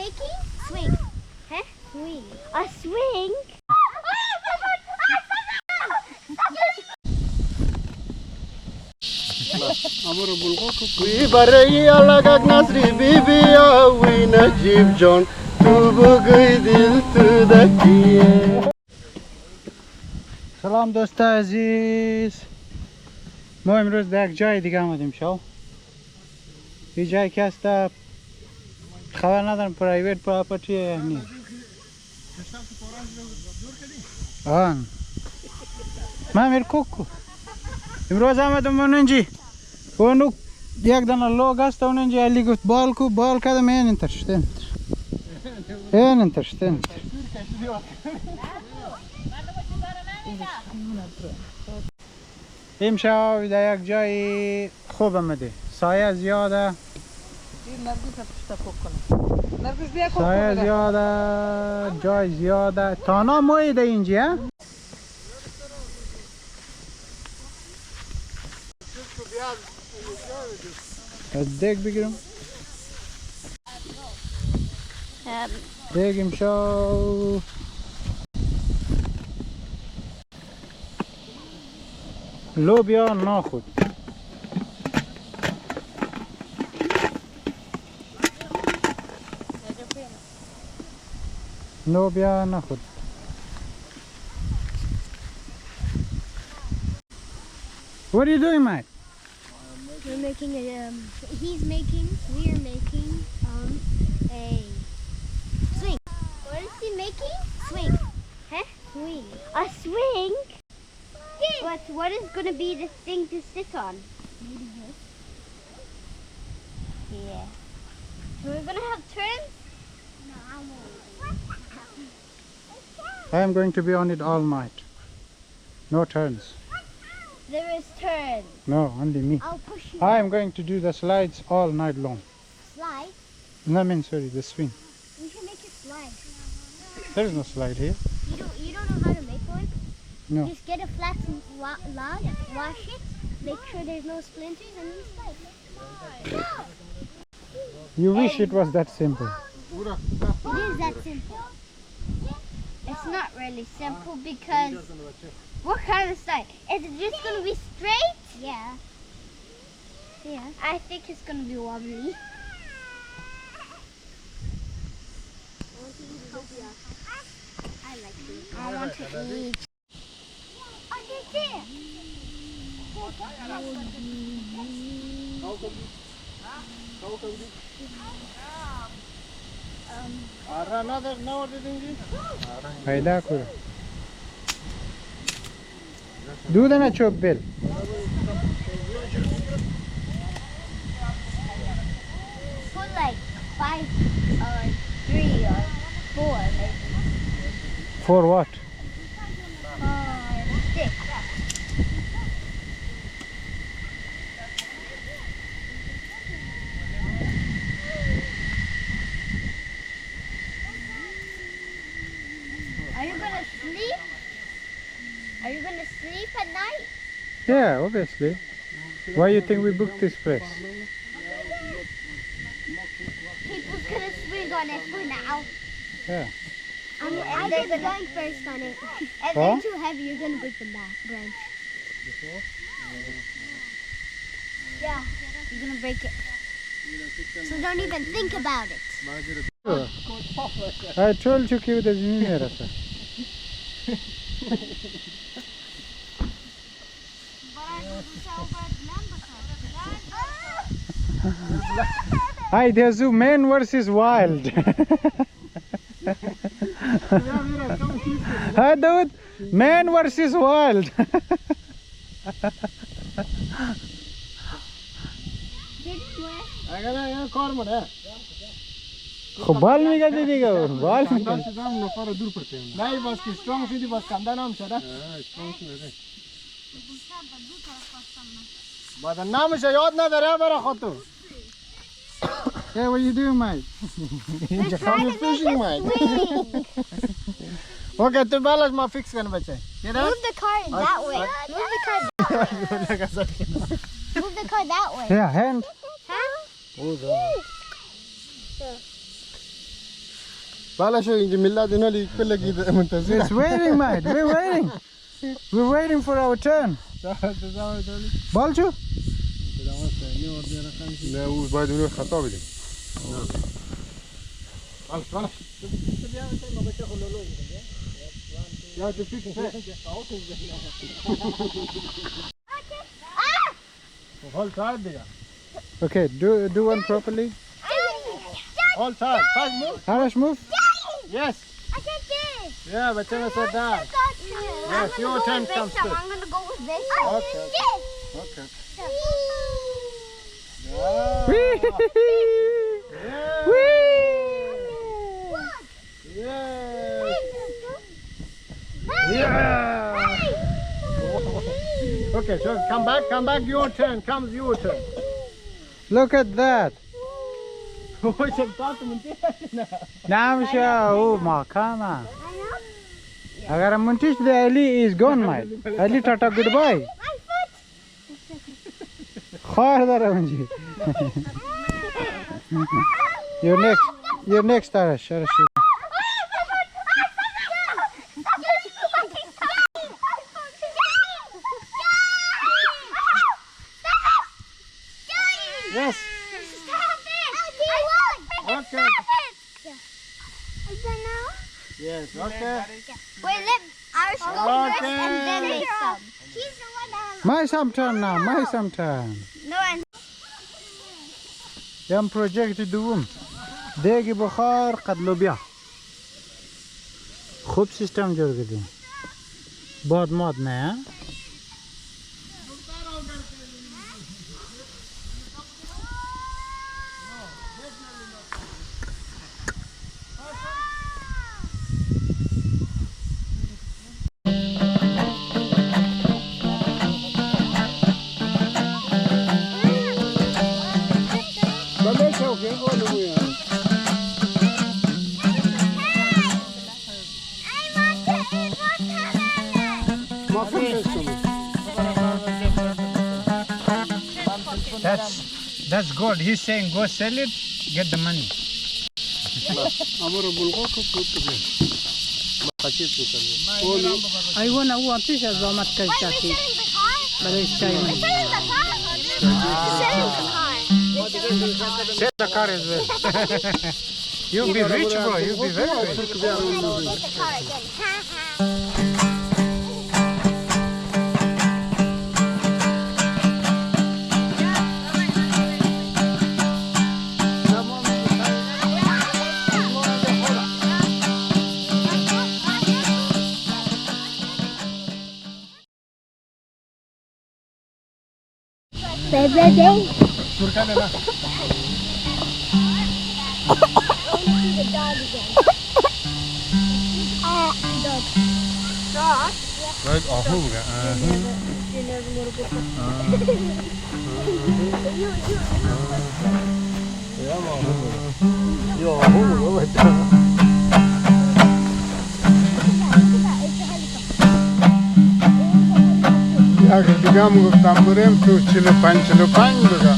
making? Swing. Huh? Swing. A swing? سلام دوست عزیز ما امروز به یک جای دیگه آمدیم شو این جایی که هست خبر ندارم پرایویت پراپرتی نیست آن من میر کوکو امروز آمدم اونجی اونو یک دانه لوگ هست اونجی علی گفت بال کو بال کردم این انترشتن این انترشتن امشب در یک جای خوب آمده سایه زیاده سایه زیاده جای زیاده تانا مویده اینجا از دیگ بگیرم دیگ امشب لوبیا ناخود لوبیا ناخود What are you doing, mate? We're making a, we're making a swing. What is he making? Swing. Huh? Swing. A swing? What is going to be the thing to sit on? Maybe this. Yeah. So we're going to have turns? No, I won't. I am going to be on it all night. No turns. There is turns. No, only me. I'll push you. I am going to do the slides all night long. Slide? No, I mean, sorry, the swing. We can make a slide. There is no slide here. You don't know how to make one? No. Just get a flat log, wash it, make sure there's no splinters, and then slide. You wish it was that simple. It is that simple. It's not really simple because what kind of slide? Is it just going to be straight? Yeah. Yeah. I think it's going to be wobbly. I like it. I want to eat. Hayda kuru. Do the chop bill. Put like 5 or 3 or 4 maybe. For what? 6. Are you gonna sleep? Are you gonna sleep at night? Yeah, obviously. Why you think we booked this place? People's gonna swing on it for now. Yeah. I'm going first on it. If Huh? they're too heavy, you're gonna break the branch. Yeah, you're gonna break it. So don't even think about it. I told you कि उधर जमीन है रसा. Hi, there's a man versus wild. Hi, dude. Man versus wild. خب بال میگه دیگه بال میگه नाही बस की स्ट्रॉंग सीधी बस कांदा नाम शरा बस नाम से याद ना दे रहा मेरा खतो Hey, what you doing, mate? We're trying to fishing, make mate. a swing. Okay तू बालक मा फिक्स करने बच्चे ये ना Move the car that way. Move the car that way. Move the car that way. Yeah, hand. Huh? Bala show inji milla dinali quella che muntazi. It's waiting, mate. We're waiting. We're waiting for our turn. Balcho? لا هو بعد منو خطا بدي. يا تفيك. Hold tight there. Okay, do one properly. Hold tight. Fast move. Harash, move. Yes. I can do it. Yeah, but then I said that. Yes, your turn comes I'm first. going to go with this. Okay. Okay. Whee! Yeah. Whee! Yes. Yeah. Okay, so come back, your turn, comes your turn. Look at that. What's your thought? Namsha, oh my, come on. Agar muntish the Ali is gone, mate. Ali tata goodbye. Harder, Amanji. You're next, Arash. Yes. Stop it! Okay. Stop it! Yes, okay. Wait, let Irish go first and then make some. She's the one that... My some turn now, my some turn. No, and... Yam project دوم دیگی بخار قد لوبیا خوب سیستم جور کردیم باد ماد نه That's good. He's saying go sell it, get the money. I want to want this as much as that. But it's time. Sell the car as well. You'll be rich, bro. You'll be very rich. Baby. Right, digamos que tamborem tu chilo pan bega.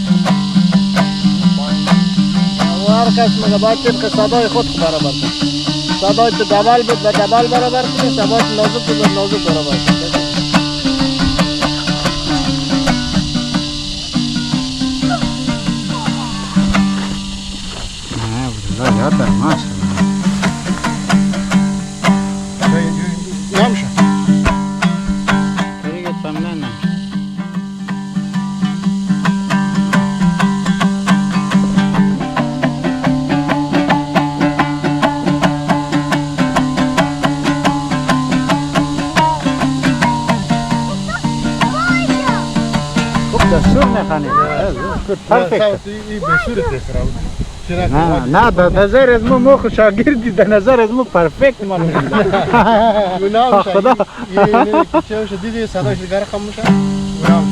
War kas magabatir ka sadai khud barabar. Sadai to dabal barabar ki sadai nozuk barabar. هذا ماشي يمشي طريقة فنانة ده سرنا خاني perfect ده نظر از مو مخ شاگردی ده نظر از مو پرفکت مانو ونام خدا چه شدیدی صداش دیگر خاموش ونام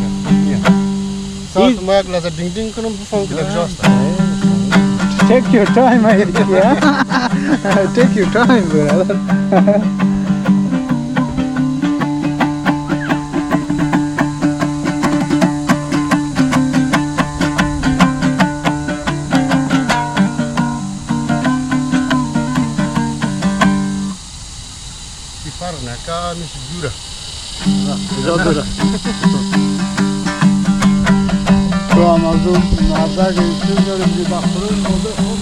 صوت ما یک لحظه دینگ دینگ کنم بفهم که لبجاست take your time take your time brother نکا میشه دوره کجا دوره؟ تو هم از اون مردک چیز داریم که بخورون موضوع خوب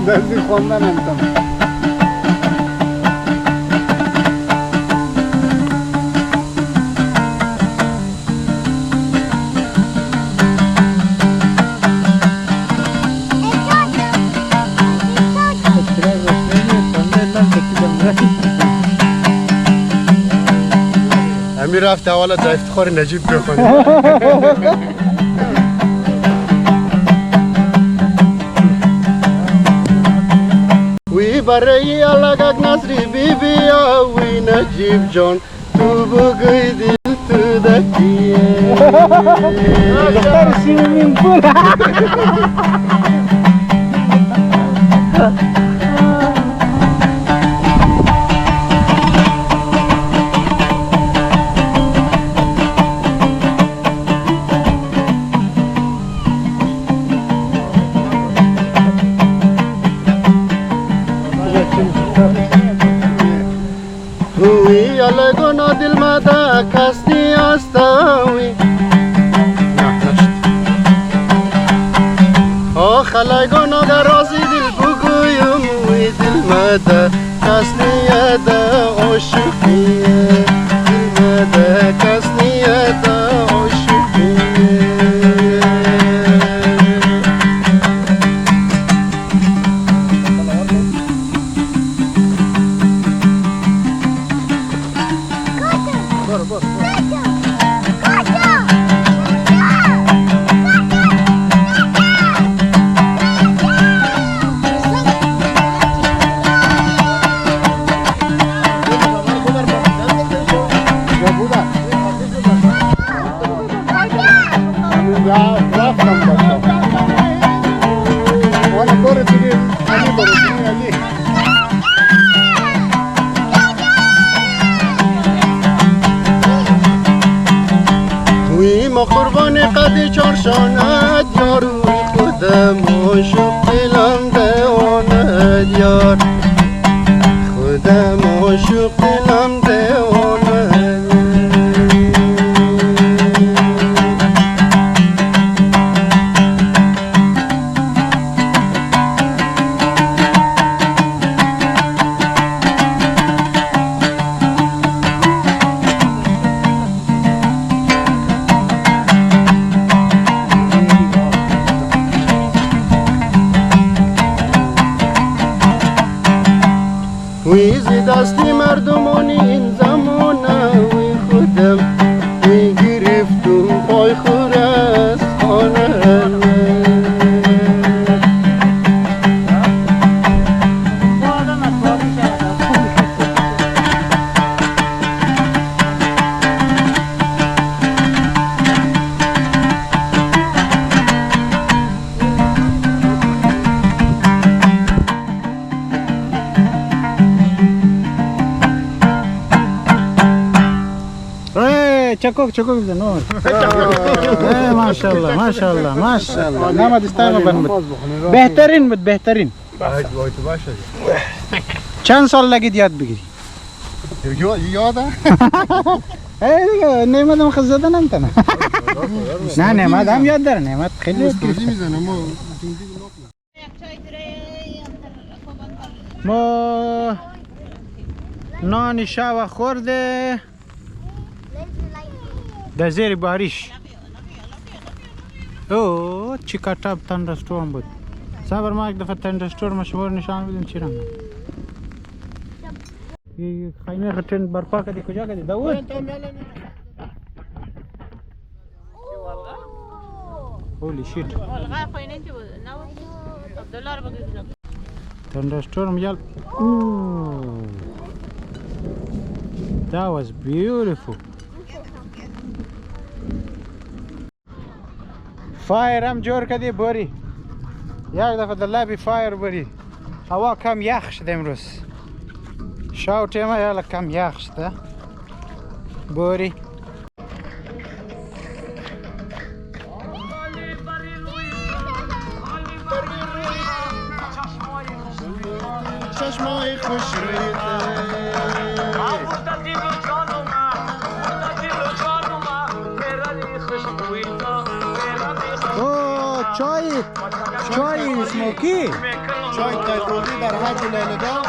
درزی خوندن انتم امیر رفت حالا در افتخار نجیب بخونی وی برای الگک نصری بی بیا وی نجیب جان تو بگوی دل تو دکیه دختر سیمین پول وی الگونا دل مدا کستی استاوی آخ الگونا در رازی دل بگویم وی دل مدا کستی ادا عاشقیه دل مدا کستی ادا عاشقیه قربان قد چارشانت یاروی خودم عاشق دلم دیوانت یار خودم عاشق دلم دیوانت ویزی دستی مردمانی این زمانه وی خودم وی گرفتم پای خور از خانه چکوک چکوک بزن ماشاءالله ماشاءالله ماشاءالله نامد استایما بند بهترین بود بهترین چند سال لگید یاد بگیری یاده؟ دیگه نعمت هم خود زدن انتنا نه نعمت هم یاد داره نعمت خیلی یاد گرفته ما نان شب خورده در زیر باریش اوه چی کتاب تندرستورم بود صبر ما یک دفعه تندرستورم شمار نشان بدیم چی رنگ خیمه خطرین برپا کردی کجا کردی داود هولی شیت thunderstorm yell. Ooh, that was beautiful. Fire هم جور کردی باری یک دفعه در لبی فایر باری هوا کم یخ شده امروز شاو تیمه یالا کم یخ شده باری چشمای خوش رویته اوه چای اسموکی چای تایتوزی در حد لیلدا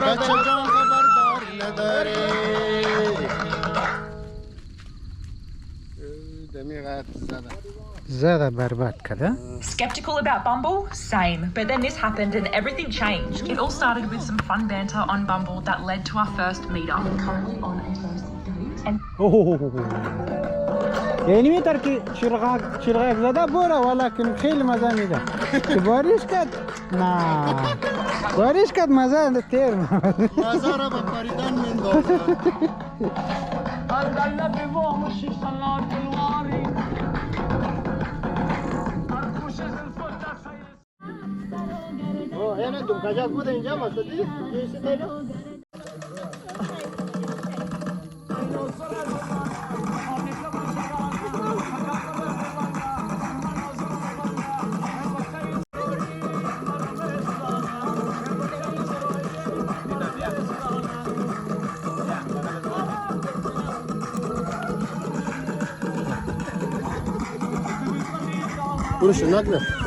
بچه جان خبردار نداری دمیغت زده برباد کرده Skeptical about Bumble? Same. But then this happened and everything changed. It all started with some fun banter on Bumble that led to our first meetup. Currently on a first date. And یعنی میتر که چرغاق زده بوره ولکن خیلی مزه میده که باریش کد نه باریش کد مزه تیر مزه را به پریدن میندازه اینه دومکجات بوده اینجا مستدی؟ جیسی دیگه؟ برو شناک نه